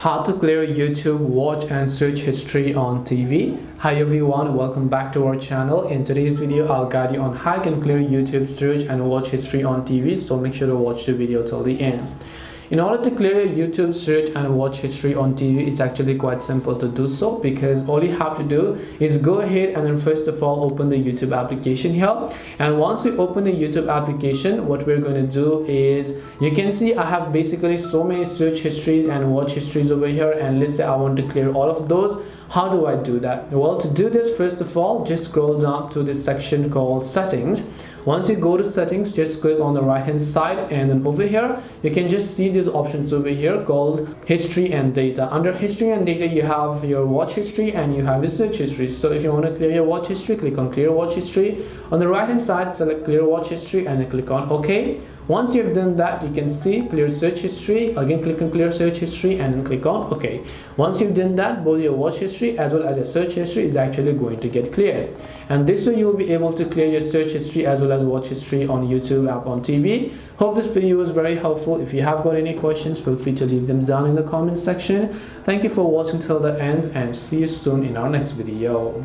How to clear YouTube watch and search history on TV. Hi everyone, welcome back to our channel. In today's video, I'll guide you on how you can clear YouTube search and watch history on TV, so make sure to watch the video till the end. In order to clear your YouTube search and watch history on TV, it's actually quite simple to do so, because all you have to do is go ahead and then first of all open the YouTube application here. And once we open the YouTube application, what we're going to do is, you can see I have basically so many search histories and watch histories over here, and let's say I want to clear all of those. How do I do that? Well, to do this, first of all, just scroll down to this section called settings. Once you go to settings, just click on the right hand side, and then over here you can just see these options over here called history and data. Under history and data, you have your watch history and you have your search history. So if you want to clear your watch history, click on clear watch history. On the right hand side, select clear watch history and then click on OK. Once you've done that, you can see clear search history. Again, click on clear search history and then click on OK. Once you've done that, both your watch history as well as your search history is actually going to get cleared. And this way you'll be able to clear your search history as well as watch history on YouTube app on TV. Hope this video was very helpful. If you have got any questions, feel free to leave them down in the comment section. Thank you for watching till the end, and see you soon in our next video.